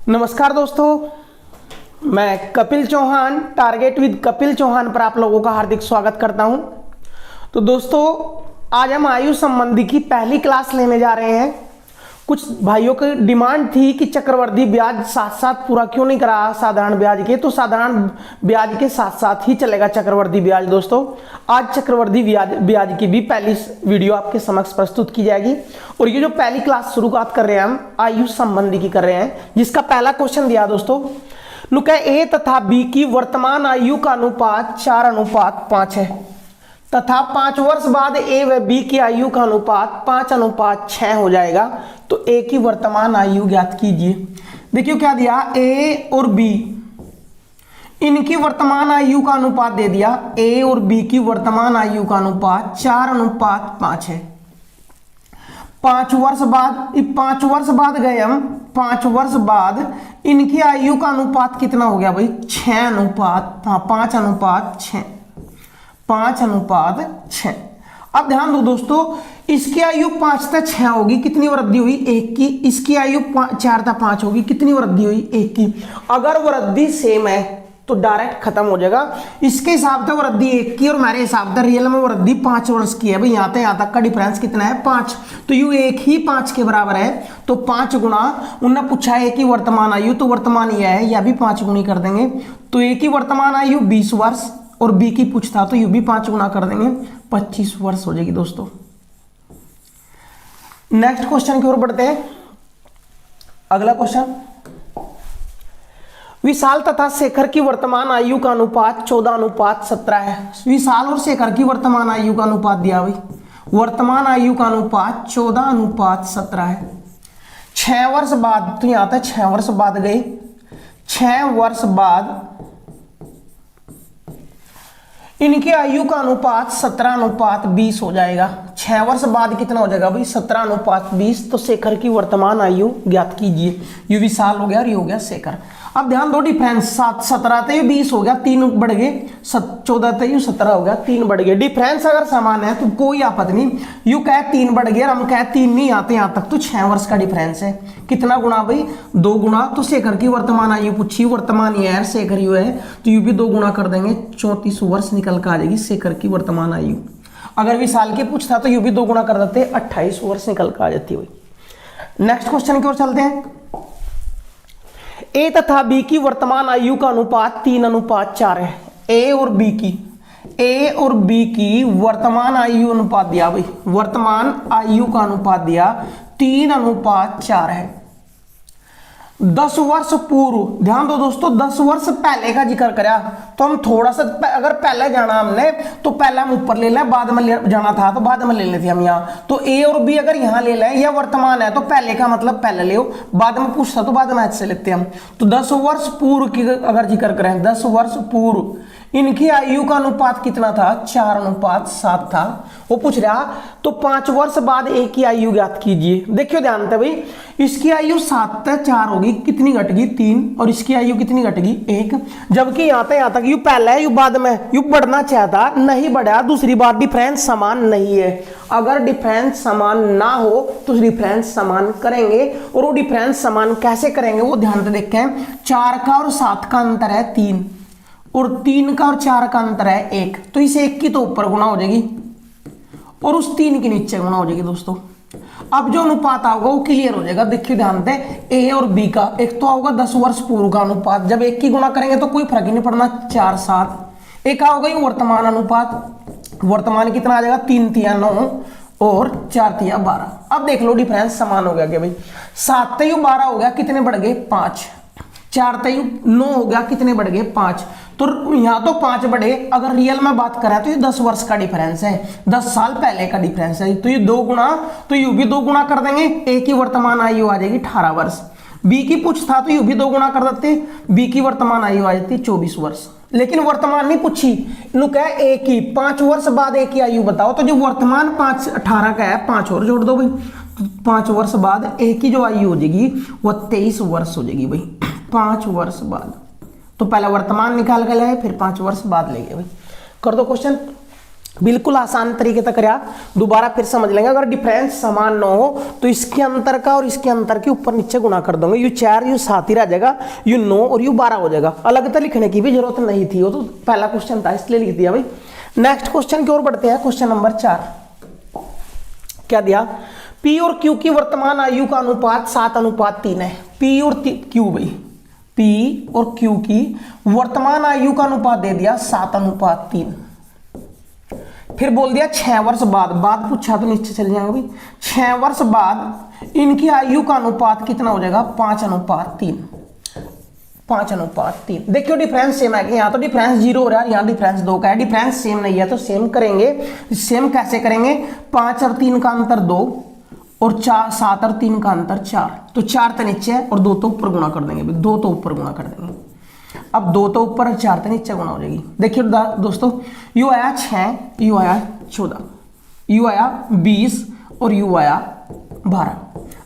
नमस्कार दोस्तों, मैं कपिल चौहान टारगेट विद कपिल चौहान पर आप लोगों का हार्दिक स्वागत करता हूं। तो दोस्तों, आज हम आयु संबंधी की पहली क्लास लेने जा रहे हैं। कुछ भाइयों की डिमांड थी कि चक्रवृद्धि ब्याज साथ साथ पूरा क्यों नहीं करा साधारण ब्याज के, तो साधारण ब्याज के साथ साथ ही चलेगा चक्रवृद्धि ब्याज। दोस्तों, आज चक्रवृद्धि ब्याज की भी पहली वीडियो आपके समक्ष प्रस्तुत की जाएगी। और ये जो पहली क्लास शुरुआत कर रहे हैं हम आयु संबंधी की कर रहे हैं, जिसका पहला क्वेश्चन दिया दोस्तों, नुका ए तथा बी की वर्तमान आयु का अनुपात 4:5 है तथा 5 वर्ष बाद ए व बी की आयु का अनुपात 5:6 हो जाएगा। तो ए की वर्तमान आयु ज्ञात कीजिए। देखिए क्या दिया, ए और बी इनकी वर्तमान आयु का अनुपात दे दिया। ए और बी की वर्तमान आयु का अनुपात 4:5 है। 5 वर्ष बाद गए हम, 5 वर्ष बाद इनकी आयु का अनुपात कितना हो गया भाई, 5:6। अब ध्यान दो दोस्तों, इसकी आयु 5 से 6 होगी, कितनी वृद्धि हुई, 1 की। इसकी आयु 4 से 5 होगी, कितनी वृद्धि हुई, 1 की। अगर वृद्धि सेम है तो डायरेक्ट खत्म हो जाएगा। इसके हिसाब से वृद्धि 1 की और मेरे हिसाब से रियल में वृद्धि 5 वर्ष की है भाई। यहाँ तक का डिफरेंस कितना है, 5। तो यू 1 ही 5 के बराबर है। तो 5 गुणा, उन्होंने पूछा है कि वर्तमान आयु, तो वर्तमान यह है, या भी 5 गुणी कर देंगे। तो ए की वर्तमान आयु 20 वर्ष और बी की पूछता तो यू भी 5 गुना कर देंगे, 25 वर्ष हो जाएगी दोस्तों। नेक्स्ट क्वेश्चन की ओर बढ़ते हैं। अगला क्वेश्चन, विशाल तथा शेखर की वर्तमान आयु का अनुपात 14:17 है। विशाल और शेखर की वर्तमान आयु का अनुपात दिया भाई, वर्तमान आयु का अनुपात 14:17 है। 6 वर्ष बाद, तो यहां तक 6 वर्ष बाद गए, 6 वर्ष बाद इनकी आयु का अनुपात 17:20 हो जाएगा। 6 वर्ष बाद कितना हो जाएगा भाई, 17:20। तो शेखर की वर्तमान आयु ज्ञात कीजिए। ये विशाल हो गया और ये हो गया शेखर। अब ध्यान दो, डिफरेंस 17 से 20 हो गया, 3 बढ़ गए, 14 से 17 हो गया, 3 बढ़ गए। डिफरेंस अगर समान है तो कोई आपत्ति नहीं। यू कहे 3 बढ़ गया, हम कहे 3 नहीं आते यहाँ तक, तो 6 वर्ष का डिफरेंस है। कितना गुना भाई, 2 गुना। तो शेखर की वर्तमान आयु पूछी, वर्तमान ये है, शेखर यू है, तो यू भी 2 गुना कर देंगे, 34 वर्ष निकल कर आ जाएगी शेखर की वर्तमान आयु। अगर विशाल के पूछता तो यू भी 2 गुना कर देते, 28 वर्ष निकल कर आ जाती है। नेक्स्ट क्वेश्चन की ओर चलते हैं। ए तथा बी की वर्तमान आयु का अनुपात 3:4 है। ए और बी की वर्तमान आयु अनुपात दिया भाई, वर्तमान आयु का अनुपात दिया 3:4 है। 10 वर्ष पूर्व, ध्यान दो दोस्तों, 10 वर्ष पहले का जिक्र करा तो हम थोड़ा सा, अगर पहले जाना हमने तो पहले हम ऊपर ले लें, बाद में जाना था तो बाद में ले लेते हम यहाँ। तो ए और बी अगर यहाँ ले लें, या वर्तमान है तो पहले का मतलब पहले ले, बाद में पूछता तो बाद में से लेते हम। तो 10 वर्ष पूर्व की अगर जिक्र करें, 10 वर्ष पूर्व इनकी आयु का अनुपात कितना था, 4:7 था। वो पूछ रहा तो 5 वर्ष बाद ए की आयु ज्ञात कीजिए। देखियो ध्यान से भाई, इसकी आयु 7 से 4 होगी, कितनी घटेगी, 3। और इसकी आयु कितनी घटेगी, 1। जबकि यहाँ तक यू पहले है, यू बाद में, यू बढ़ना चाहता नहीं बढ़ा। दूसरी बात, डिफरेंस समान नहीं है। अगर डिफरेंस समान ना हो तो डिफरेंस समान करेंगे। और वो डिफरेंस समान कैसे करेंगे वो ध्यान से देखें। 4 का और 7 का अंतर है 3, और 3 का और 4 का अंतर है 1। तो इस 1 की तो ऊपर गुना हो जाएगी और उस 3 के नीचे गुना हो जाएगी दोस्तों। अब जो अनुपात आएगा वो क्लियर हो जाएगा। देखिए ध्यान से, ए और बी का एक तो होगा 10 वर्ष पूर्व का अनुपात, जब 1 की गुना करेंगे तो कोई फर्क ही नहीं पड़ना, 4, 7। एक होगा ये वर्तमान अनुपात, वर्तमान कितना आ जाएगा, 3 तिया 9 और 4 तिया 12। अब देख लो डिफरेंस समान हो गया क्या भाई, 7 से 12 हो गया, कितने बढ़ गए, 5। 4 से 9 हो गया, कितने बढ़ गए, 5। तो यहाँ तो 5 बढ़े। अगर रियल में बात करें तो ये 10 वर्ष का डिफरेंस है, 10 साल पहले का डिफरेंस है। तो ये 2 गुना, तो यू भी 2 गुना कर देंगे, ए की वर्तमान आयु आ जाएगी 18 वर्ष। बी की पूछ था तो यू भी 2 गुना कर देते, बी की वर्तमान आयु आ जाती 24 वर्ष। लेकिन वर्तमान नहीं पूछी, नुक है ए की 5 वर्ष बाद ए की आयु बताओ। तो जो वर्तमान 18 का है, 5 और जोड़ दो भाई, 5 वर्ष बाद ए की जो आयु हो जाएगी वो 23 वर्ष हो जाएगी भाई, 5 वर्ष बाद। तो पहला वर्तमान निकाल कर लाए, फिर 5 वर्ष बाद ले गए भाई। कर दो क्वेश्चन। बिल्कुल आसान तरीके तक करा, दोबारा फिर समझ लेंगे। अगर डिफरेंस समान न हो तो इसके अंतर का और इसके अंतर के ऊपर नीचे गुणा कर दोगे, यू 4 यू 7 ही रह जाएगा, यू 9 और यू 12 हो जाएगा। अलग तो लिखने की भी जरूरत नहीं थी, वो तो पहला क्वेश्चन था इसलिए लिख दिया भाई। नेक्स्ट क्वेश्चन की ओर बढ़ते हैं। क्वेश्चन नंबर 4 क्या दिया, पी और क्यू की वर्तमान आयु का अनुपात 7:3 है। पी और क्यू भाई, पी और क्यू की वर्तमान आयु का अनुपात दे दिया 7:3। फिर बोल दिया 6 वर्ष बाद पूछा तो नीचे चले जाएंगे भाई। 6 वर्ष बाद इनकी आयु का अनुपात कितना हो जाएगा, 5:3। 5:3। देखियो डिफरेंस सेम है कि यहाँ तो डिफरेंस 0 हो रहा है, यहाँ डिफरेंस 2 का है। डिफरेंस सेम नहीं है तो सेम करेंगे। सेम कैसे करेंगे, 5 और 3 का अंतर 2 और 7 और 3 का अंतर 4, तो 4 तो नीचे है और 2 तो ऊपर गुणा कर देंगे, 2 तो ऊपर गुणा कर देंगे। अब 2 तो ऊपर और 4 तो नीचे गुणा हो जाएगी। देखिए दोस्तों, यू आया 6, यू आया 14, यू आया 20 और यू आया 12।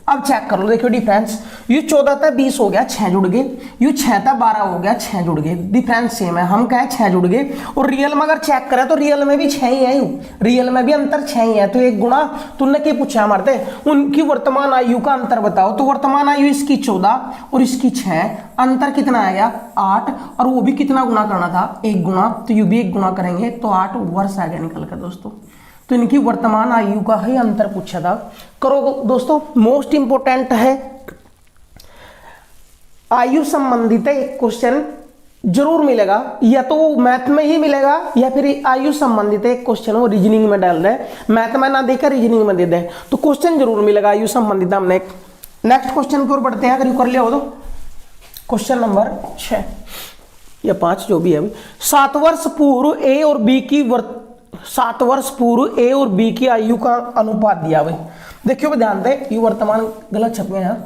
अब चेक कर लो, देखियो डिफरेंस, यू 14 था 20 हो गया 6 जुड़ गए, यू 6 था 12 हो गया 6 जुड़ गए। डिफरेंस सेम है, हम कहें 6 जुड़ गए। और रियल में अगर चेक करें तो रियल में भी 6 ही है, रियल में भी अंतर 6 ही है। तो एक गुणा तुमने क्या पूछा हमारे, उनकी वर्तमान आयु का अंतर बताओ। तो वर्तमान आयु इसकी 14 और इसकी 6, अंतर कितना आएगा 8, और वो भी कितना गुणा करना था, 1 गुणा। तो यू भी 1 गुणा करेंगे तो 8 वर्ष आ गया निकल कर दोस्तों। तो इनकी वर्तमान आयु का ही अंतर पूछा था। करो दोस्तों, मोस्ट इंपोर्टेंट है, आयु संबंधित एक क्वेश्चन जरूर मिलेगा, या तो मैथ में ही मिलेगा या फिर आयु संबंधित एक क्वेश्चन वो रीजनिंग में डाल दे। मैथ में ना देकर रीजनिंग में दे दे तो क्वेश्चन जरूर मिलेगा आयु संबंधित। हमने नेक्स्ट क्वेश्चन की ओर बढ़ते हैं, अगर यू कर लिया हो तो। क्वेश्चन नंबर 6 या 5 जो भी है, 7 वर्ष पूर्व ए और बी की 7 वर्ष पूर्व ए और बी की आयु का अनुपात दिया भाई। देखियो ध्यान दे, ये वर्तमान गलत छप गया।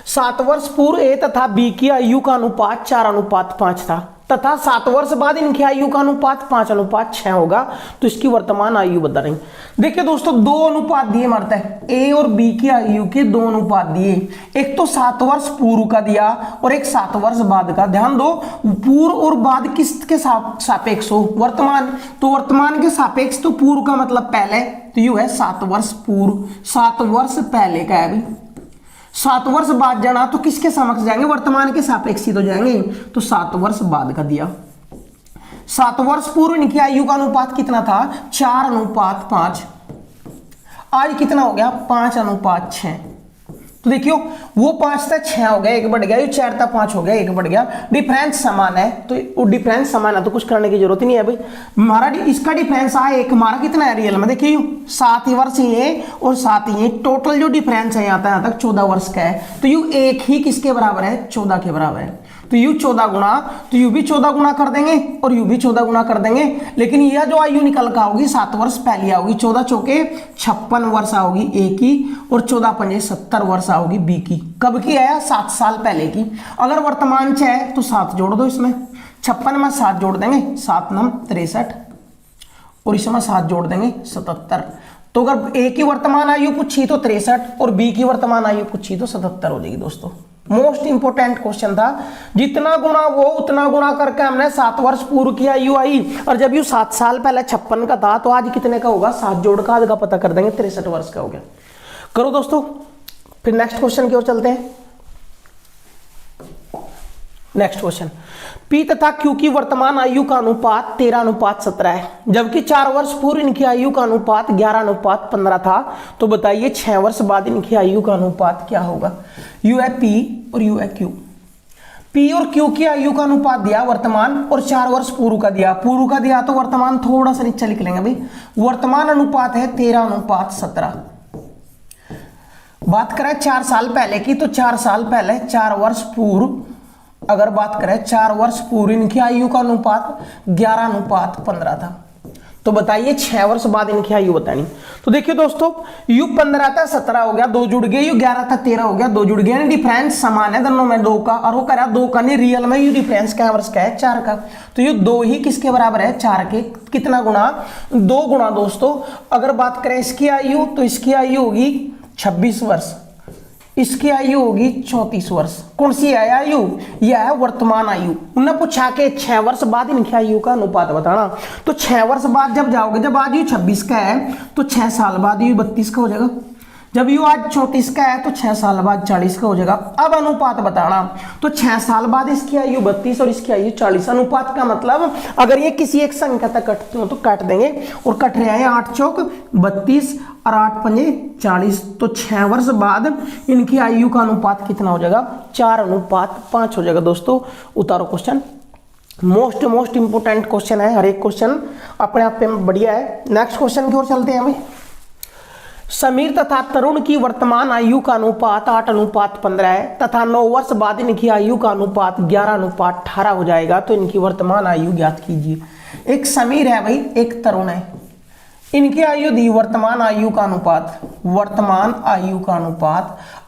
7 वर्ष पूर्व ए तथा बी की आयु का अनुपात 4:5 था, तथा 7 वर्ष बाद इनकी आयु का अनुपात 5:6 होगा। तो इसकी वर्तमान आयु बता रही। देखिए दोस्तों, 2 अनुपात दिए मारता है, ए और बी की आयु के 2 अनुपात दिए। एक तो 7 वर्ष पूर्व का दिया और एक 7 वर्ष बाद का। ध्यान दो, पूर्व और बाद किसके सापेक्ष हो, वर्तमान। तो वर्तमान के सापेक्ष तो पूर्व का मतलब पहले, तो यू है 7 वर्ष पूर्व, 7 वर्ष पहले का है भाई। 7 वर्ष बाद जाना तो किसके समक्ष जाएंगे, वर्तमान के सापेक्ष ही तो जाएंगे। तो 7 वर्ष बाद का दिया। 7 वर्ष पूर्व इनकी आयु का अनुपात कितना था, 4:5। आज कितना हो गया, 5:6। तो देखियो, वो 5 था 6 हो गया, 1 बढ़ गया, ये 4 था 5 हो गया, 1 बढ़ गया। डिफरेंस समान है, तो वो डिफरेंस समान है तो कुछ करने की जरूरत ही नहीं है भाई। हमारा इसका डिफरेंस आया 1, हमारा कितना है रियल में, देखिए 7 वर्ष ये और 7 ये, टोटल जो डिफरेंस है यहाँ तक 14 वर्ष का है। तो यू 1 ही किसके बराबर है, 14 के बराबर है। तो यू 14 गुणा, तो यू भी 14 गुणा कर देंगे और यू भी 14 गुणा कर देंगे। लेकिन यह जो आयु निकल कर आओगी 7 वर्ष पहले आओगी। 14 चौके 56 वर्ष आओगी ए की, और 14 पंजे 70 वर्ष आओगी बी की। कब की आया, 7 साल पहले की। अगर वर्तमान 6 है तो 7 जोड़ दो इसमें, 56 में 7 जोड़ देंगे, 7 9 63, और इसमें 7 जोड़ देंगे 77। तो अगर ए की वर्तमान आयु पूछी तो 63 और बी की वर्तमान आयु पूछी तो 77 हो जाएगी दोस्तों। मोस्ट इंपोर्टेंट क्वेश्चन था, जितना गुणा वो उतना गुणा करके हमने 7 वर्ष पूर्व की आयु आई। और जब यू 7 साल पहले 56 का था तो आज कितने का होगा, 7 जोड़ का आध का पता कर देंगे, 63 वर्ष का हो गया। करो दोस्तों, फिर नेक्स्ट क्वेश्चन की ओर चलते हैं। नेक्स्ट क्वेश्चन, पी तथा क्यू की वर्तमान आयु का अनुपात 13:17 है, जबकि 4 वर्ष पूर्व इनकी आयु का अनुपात 11:15 था। तो बताइए 6 वर्ष बाद इनकी आयु का अनुपात क्या होगा। यू है पी और यू है क्यू। पी और क्यू की आयु का अनुपात दिया वर्तमान, और 4 वर्ष पूर्व का दिया। पूर्व का दिया तो वर्तमान थोड़ा सा नीचे लिख लेंगे भाई। वर्तमान अनुपात है 13:17। बात करें 4 साल पहले की, तो 4 साल पहले 4 वर्ष पूर्व, अगर बात करें 4 वर्ष पूर्व इनकी आयु का अनुपात 11:15 था। तो बताइए 6 वर्ष बाद इनकी आयु बतानी। तो देखिए दोस्तों, यू 15 था 17 हो गया, 2 जुड़ गए, यू 11 था 13 हो गया, 2 जुड़ गए। डिफरेंस समान है दोनों में 2 का, और वो कह रहा 2 का नहीं, रियल में यू डिफरेंस क्या वर्ष का है, 4 का। तो ये 2 ही किसके बराबर है, 4 के। कितना गुणा, 2 गुणा दोस्तों। अगर बात करें इसकी आयु तो इसकी आयु होगी 26 वर्ष, इसकी आयु होगी 34 वर्ष। कौन सी है आयु? यह है वर्तमान आयु। उन्हें पूछा कि 6 वर्ष बाद इनकी आयु का अनुपात बताना। तो 6 वर्ष बाद जब जाओगे, जब आयु 26 का है तो 6 साल बाद आयु 32 का हो जाएगा। जब यू आज 34 का है तो 6 साल बाद 40 का हो जाएगा। अब अनुपात बताना, तो 6 साल बाद इसकी आयु 32 और इसकी आयु 40। अनुपात का मतलब अगर ये किसी एक संख्या तक कटते हो तो काट देंगे, और कट रहे हैं 8 चौक 32 और 8 पंजे 40। तो 6 वर्ष बाद इनकी आयु का अनुपात कितना हो जाएगा? 4:5 हो जाएगा। दोस्तों उतारो क्वेश्चन। मोस्ट इंपोर्टेंट क्वेश्चन है, हर एक क्वेश्चन अपने आप में बढ़िया है। नेक्स्ट क्वेश्चन की ओर चलते हैं भाई। समीर तथा तरुण की वर्तमान आयु का अनुपात 8:15 है तथा 9 वर्ष बाद इनकी आयु का अनुपात 11:18 हो जाएगा। तो इनकी वर्तमान आयु ज्ञात कीजिए। एक समीर है भाई, एक तरुण है, इनकी आयु दी, वर्तमान आयु का अनुपात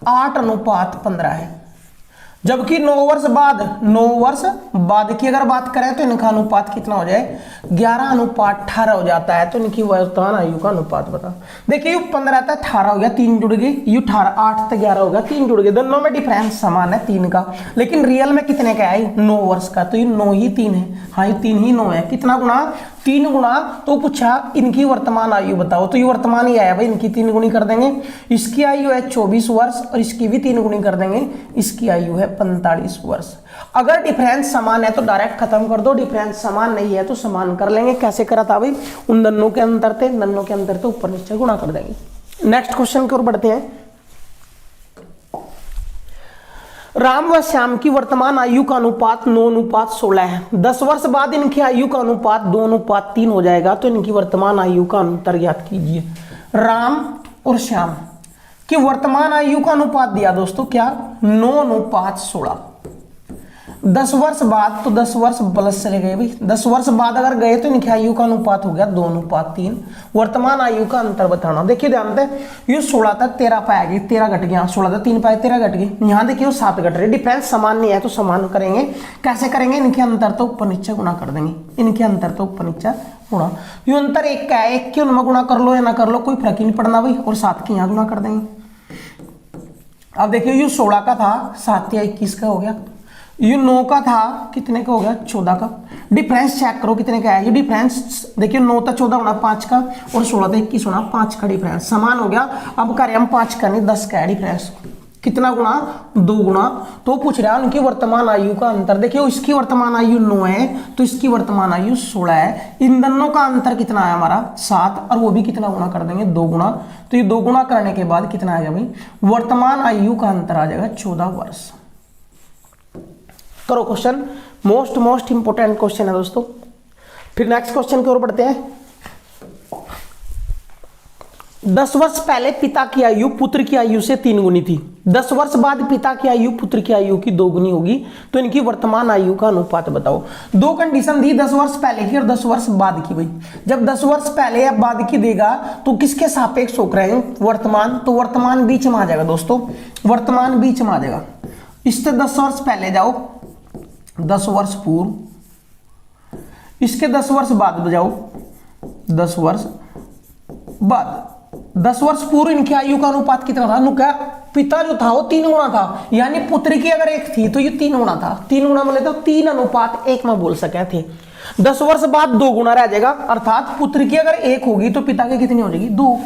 8:15 है। जबकि 9 वर्ष बाद की अगर बात करें तो इनका अनुपात कितना हो जाए? 11:18 हो जाता है। तो इनकी वर्तमान आयु का अनुपात बता। देखिए 15 था 18 हो गया, 3 जुड़ गए, यू 18 8 से 11 हो गया, 3 जुड़ गए। दोनों में डिफरेंस समान है 3 का, लेकिन रियल में कितने का है? 9 वर्ष का। तो ये 9 ही 3 है। हाँ ये 3 ही 9 है। कितना गुना? 3 गुना। तो पूछा इनकी वर्तमान आयु बताओ, तो ये वर्तमान ही आया भाई, इनकी 3 गुनी कर देंगे। इसकी आयु है 24 वर्ष और इसकी भी 3 गुनी कर देंगे, इसकी आयु है 45 वर्ष। अगर डिफरेंस समान है तो डायरेक्ट खत्म कर दो, डिफरेंस समान नहीं है तो समान कर लेंगे। कैसे करा था भाई? उन दोनों के अंतर थे, दोनों के अंतर तो ऊपर नीचे गुणा कर देंगे। नेक्स्ट क्वेश्चन की ओर बढ़ते हैं। राम व श्याम की वर्तमान आयु का अनुपात 9:16 है। 10 वर्ष बाद इनकी आयु का अनुपात 2:3 हो जाएगा। तो इनकी वर्तमान आयु का अंतर ज्ञात कीजिए। राम और श्याम की वर्तमान आयु का अनुपात दिया दोस्तों क्या? 9:16। 10 वर्ष बाद, तो 10 वर्ष प्लस चले गए भाई, 10 वर्ष बाद अगर गए तो इनकी आयु का अनुपात हो गया 2:3। वर्तमान आयु का अंतर बताना। देखिए ध्यान से, ये 16 था 13 पाया गया, 13 घट गया, 16 था 3 पाए 13 घट गए। यहाँ देखिए 7 घट रहे। डिफरेंस समान नहीं है तो समान करेंगे। कैसे करेंगे? इनके अंतर तो ऊपर नीचे गुणा कर देंगे, इनके अंतर तो ऊपर नीचे गुणा। ये अंतर 1 का है, 1 के उनमें गुणा कर लो या ना कर लो, कोई फर्क ही नहीं पड़ना भाई, और 7 के यहाँ गुणा कर देंगे। अब देखिए ये 16 का था, 7 या 21 का हो गया। ये 9 का था, कितने का हो गया? 14 का। डिफरेंस चेक करो कितने का है। ये डिफरेंस देखिए 9 था 14 होना 5 का, और 16 था 21 होना 5 का। डिफरेंस समान हो गया। अब करें हम 5 का नहीं 10 का है डिफरेंस। कितना गुणा? 2 गुणा। तो पूछ रहा है उनकी वर्तमान आयु का अंतर। देखिए इसकी वर्तमान आयु 9 है तो इसकी वर्तमान आयु 16 है। इन दोनों का अंतर कितना है हमारा? 7, और वो भी कितना गुणा कर देंगे? 2 गुणा। तो ये 2 गुणा करने के बाद कितना आएगा भाई? वर्तमान आयु का अंतर आ जाएगा 14 वर्ष। करो क्वेश्चन। मोस्ट इंपोर्टेंट क्वेश्चन है दोस्तों। फिर नेक्स्ट क्वेश्चन की ओर बढ़ते हैं। 10 वर्ष पहले पिता की आयु पुत्र की आयु से 3 गुनी थी। 10 वर्ष बाद पिता की आयु पुत्र की आयु की 2 गुनी होगी। तो इनकी वर्तमान आयु का अनुपात बताओ। 2 कंडीशन दी, 10 वर्ष पहले की और 10 वर्ष बाद की भाई। जब 10 वर्ष पहले या बाद की देगा तो किसके सापेक्ष होकर रहेंगे? वर्तमान। तो वर्तमान बीच में आ जाएगा दोस्तों, वर्तमान बीच में आ जाएगा। इससे 10 वर्ष पहले जाओ, 10 वर्ष पूर्व, इसके 10 वर्ष बाद जाओ, 10 वर्ष बाद। 10 वर्ष पूर्व इनकी आयु का अनुपात कितना था? नुका पिता जो था वो 3 गुना था, यानी पुत्र की अगर 1 थी तो ये 3 गुना था। 3 गुना बोले तो 3:1 में बोल सके थे। 10 वर्ष बाद 2 गुना रह जाएगा, अर्थात पुत्र की अगर 1 होगी तो पिता की कितनी हो जाएगी? 2।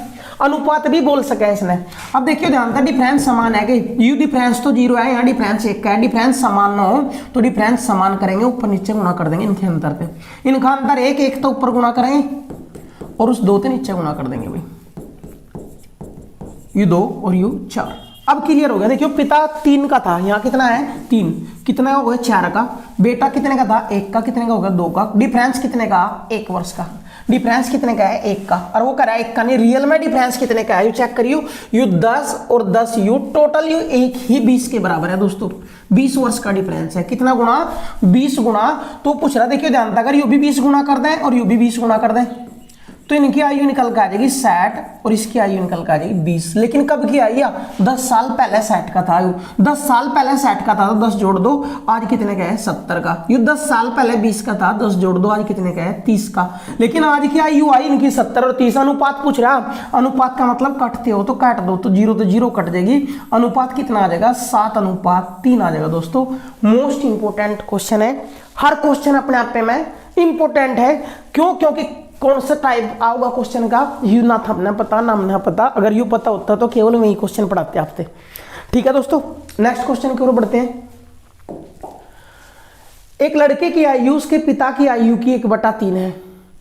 अनुपात भी बोल सके इसने। अब देखिए ध्यान था, डिफरेंस समान है कि यू डिफरेंस तो 0 है, यहाँ डिफरेंस 1 का है। डिफरेंस समान ना हो तो डिफरेंस समान करेंगे, ऊपर नीचे गुणा कर देंगे इनके अंतर पे। इनका अंतर 1 तो ऊपर गुणा करेंगे और उस 2 से नीचे गुणा कर देंगे भाई। यू 2 और यू 4। अब क्लियर हो गया। देखियो पिता 3 का था, यहाँ कितना है? 3। कितना हो गया? 4 का। बेटा कितने का था? 1 का। कितने का हो गया? 2 का। डिफरेंस कितने का? 1 वर्ष का। डिफरेंस कितने का है? 1 का। और वो करा 1 का नहीं, रियल में डिफरेंस कितने का है? यू चेक करियो, यू 10 और 10 यू टोटल यू 1 ही 20 के बराबर है दोस्तों। 20 वर्ष का डिफरेंस है। कितना गुणा? 20 गुणा। तो पूछ रहा, देखिए ध्यान था, अगर यू भी 20 गुणा कर दें और यू भी 20 गुणा कर दें तो इनकी आयु निकल के आ जाएगी 60 और इसकी आयु निकल के आ जाएगी 20। लेकिन कब की आई है? 10 साल पहले 60 का था आयु। 10 साल पहले 60 का था तो 10 जोड़ दो, आज कितने का है? 70 का। ये 10 साल पहले 20 का था, 10 जोड़ दो, आज कितने का है? 30 का। लेकिन आज की आयु आई इनकी 70 और 30। अनुपात पूछ रहा, अनुपात का मतलब काटते हो तो काट दो, तो 0 तो 0 कट जाएगी। अनुपात कितना आ जाएगा? 7:3 आ जाएगा। दोस्तों मोस्ट इंपोर्टेंट क्वेश्चन है, हर क्वेश्चन अपने आप में इंपोर्टेंट है। क्यों? क्योंकि कौन सा टाइप आओगा क्वेश्चन का यू ना था ना पता, नाम ना पता। अगर यू पता होता तो केवल वही क्वेश्चन पढ़ाते आपसे। ठीक है दोस्तों, नेक्स्ट क्वेश्चन की ओर बढ़ते हैं। एक लड़के की आयु उसके पिता की आयु की 1/3 है।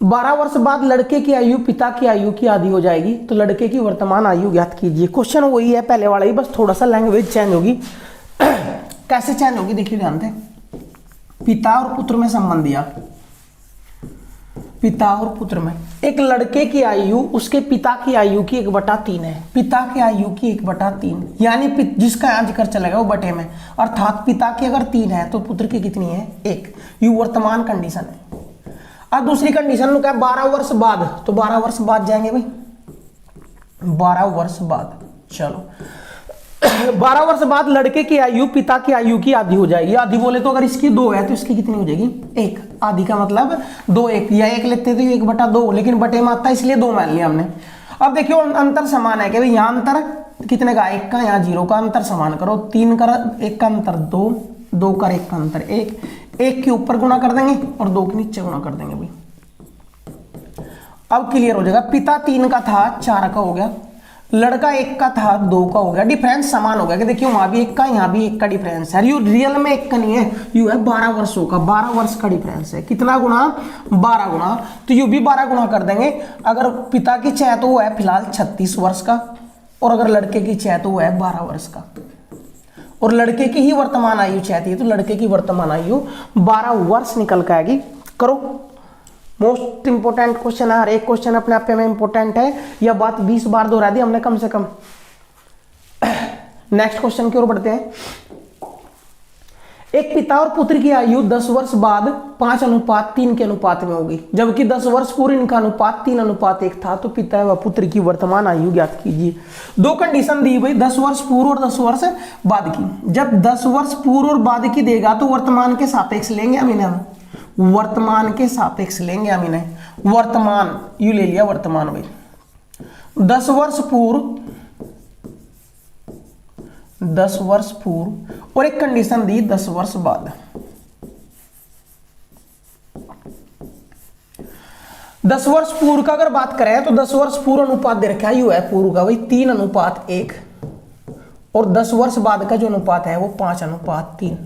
12 वर्ष बाद लड़के की आयु पिता की आयु की आधी हो जाएगी, तो लड़के की वर्तमान आयु ज्ञात कीजिए। क्वेश्चन वही है पहले वाला ही, बस थोड़ा सा लैंग्वेज चेंज होगी। कैसे चेंज होगी देखिए ध्यान से। पिता और पुत्र में संबंध दिया, पिता और पुत्र में। एक लड़के की आयु उसके पिता की आयु की 1/3 है। पिता की आयु की 1/3 यानी जिसका यहाँ जिक्र चलेगा वो बटे में, अर्थात पिता की अगर 3 है तो पुत्र की कितनी है? 1। ये वर्तमान कंडीशन है। अब दूसरी कंडीशन क्या है? 12 वर्ष बाद, तो 12 वर्ष बाद जाएंगे भाई, 12 वर्ष बाद। चलो 12 वर्ष बाद लड़के की आयु पिता की आयु की आधी हो जाएगी। आधी बोले तो अगर इसकी 2 है तो इसकी कितनी हो जाएगी? 1। आधी का मतलब 2 1, या 1 लेते तो 1/2, लेकिन बटे में आता है इसलिए 2 मान लिया हमने। अब देखियो अंतर समान है कि भाई यहाँ अंतर कितने का? 1 का, यहाँ 0 का। अंतर समान करो, 3 का 1 का अंतर 2, 2 का 1 का अंतर 1, 1 के ऊपर गुणा कर देंगे और 2 के नीचे गुणा कर देंगे भाई। अब क्लियर हो जाएगा। पिता 3 का था, 4 का हो गया। लड़का 1 का था, 2 का हो गया। डिफरेंस समान हो गया कि देखिए वहां भी 1 का, यहाँ भी 1 का डिफरेंस है। यू रियल में 1 का नहीं है, यू है 12 वर्षों का। 12 वर्ष का डिफरेंस है। कितना गुना? 12 गुना। तो यू भी 12 गुना कर देंगे। अगर पिता की चाहे तो वो है फिलहाल 36 वर्ष का, और अगर लड़के की चाहे तो वो है 12 वर्ष का। और लड़के की ही वर्तमान आयु चाहती है तो लड़के की वर्तमान आयु 12 वर्ष निकल के आएगी। करो, मोस्ट इंपोर्टेंट क्वेश्चन है। हर एक क्वेश्चन अपने आप में इंपोर्टेंट है। यह बात 20 बार दोहरा दी हमने कम से कम। नेक्स्ट क्वेश्चन की ओर बढ़ते हैं। एक पिता और पुत्र की आयु 10 वर्ष बाद 5:3 के अनुपात में होगी, जबकि 10 वर्ष पूर्व इनका अनुपात 3:1 था। तो पिता व पुत्र की वर्तमान आयु ज्ञात कीजिए। 2 कंडीशन दी भाई, 10 वर्ष पूर्व और 10 वर्ष बाद की। जब 10 वर्ष पूर्व और बाद की देगा तो वर्तमान के सापेक्ष लेंगे हम इन्हें, वर्तमान के सापेक्ष लेंगे हम इन्हें। वर्तमान यू ले लिया, वर्तमान भाई 10 वर्ष पूर्व, 10 वर्ष पूर्व, और एक कंडीशन दी 10 वर्ष बाद। 10 वर्ष पूर्व का अगर बात करें तो 10 वर्ष पूर्व अनुपात दे रखा है, यू है पूर्व का भाई 3:1, और 10 वर्ष बाद का जो अनुपात है वो 5:3।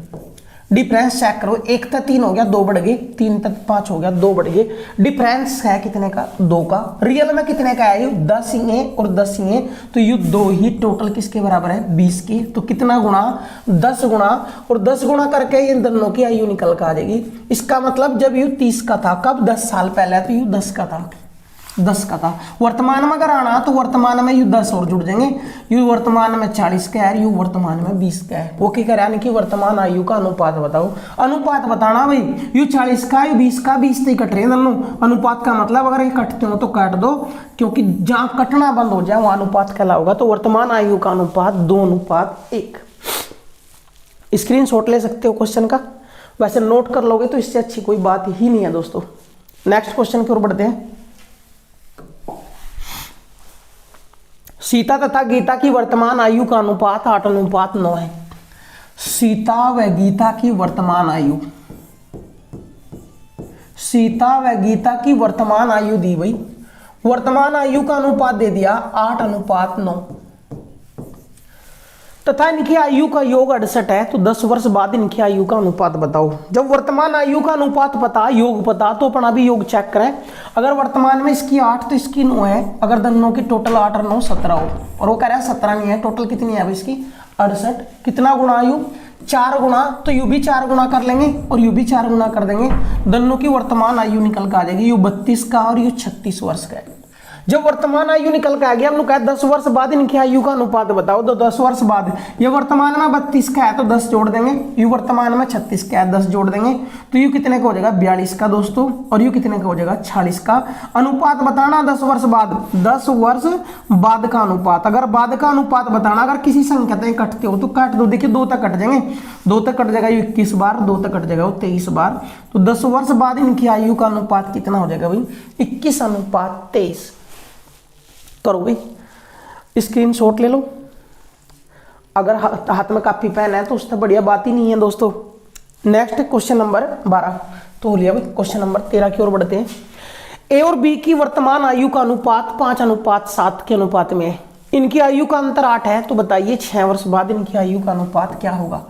डिफरेंस चेक करो, 1 तक 3 हो गया, 2 बढ़ गए, 3 तक 5 हो गया, 2 बढ़ गए। डिफरेंस है कितने का? 2 का। रियल में कितने का है? 10 ही है और 10 ही है, तो ये 2 ही टोटल किसके बराबर है? 20 की। तो कितना गुणा? 10 गुणा, और 10 गुणा करके इन दोनों की आयु निकल कर आ जाएगी। इसका मतलब जब यू 30 का था, कब? 10 साल पहले, तो यू 10 का था, 10 का था। वर्तमान में अगर आना तो वर्तमान में यू 10 और जुड़ जाएंगे। यू वर्तमान में 40 का है, यू वर्तमान में 20 का है। वो क्या कह रहा है कि वर्तमान आयु का अनुपात बताओ। अनुपात बताना भाई, यू 40 का, यू 20 का, 20 से कट रहे हैं दोनों। अनुपात का मतलब अगर ये कटते हो तो काट दो, क्योंकि जहां कटना बंद हो जाए वहां अनुपात कहलाओगा। तो वर्तमान आयु का अनुपात 2:1। स्क्रीनशॉट ले सकते हो क्वेश्चन का, वैसे नोट कर लोगे तो इससे अच्छी कोई बात ही नहीं है दोस्तों। नेक्स्ट क्वेश्चन की ओर बढ़ते हैं। सीता तथा गीता की वर्तमान आयु का अनुपात 8:9 है। सीता व गीता की वर्तमान आयु, सीता व गीता की वर्तमान आयु दी भाई, वर्तमान आयु का अनुपात दे दिया 8:9, तथा इनकी आयु का योग 68 है। तो 10 वर्ष बाद इनकी आयु का अनुपात बताओ। जब वर्तमान आयु का अनुपात पता, योग पता, तो अपना भी योग चेक करें। अगर वर्तमान में इसकी 8 तो इसकी 9 है, अगर दोनों की टोटल 8 और 9 17 हो, और वो कह रहा है 17 नहीं है, टोटल कितनी है इसकी? 68। कितना गुणा आयु? 4 गुणा, तो यू भी 4 गुणा कर लेंगे और यू भी 4 गुणा कर देंगे। दोनों की वर्तमान आयु निकल कर आ जाएगी। यू 32 का और यू 36 वर्ष का है। जब वर्तमान आयु निकल के आ गया, हमने कहा 10 वर्ष बाद इनकी आयु का अनुपात बताओ। तो 10 वर्ष बाद ये वर्तमान में 32 का है तो 10 जोड़ देंगे, यू वर्तमान में 36 का है 10 जोड़ देंगे, तो यू कितने का हो जाएगा 42 का दोस्तों, और यू कितने का हो जाएगा 46 का। अनुपात बताना 10 वर्ष बाद, 10 वर्ष बाद का अनुपात। अगर बाद का अनुपात बताना, अगर किसी संख्या तक कटते हो तो काट दो, देखिए 2 तक कट जाएंगे, 2 तक कट जाएगा 21 बार, 2 तक कट जाएगा 23 बार। तो 10 वर्ष बाद इनकी आयु का अनुपात कितना हो जाएगा भाई 21:23। करो भाई स्क्रीनशॉट ले लो, अगर हाथ में कापी पेन है तो उससे बढ़िया बात ही नहीं है दोस्तों। नेक्स्ट क्वेश्चन नंबर 12 तो हो लिया भाई। क्वेश्चन नंबर 13 की ओर बढ़ते हैं। ए और बी की वर्तमान आयु का अनुपात 5:7 के अनुपात में है। इनकी आयु का अंतर 8 है, तो बताइए 6 वर्ष बाद इनकी आयु का अनुपात क्या होगा।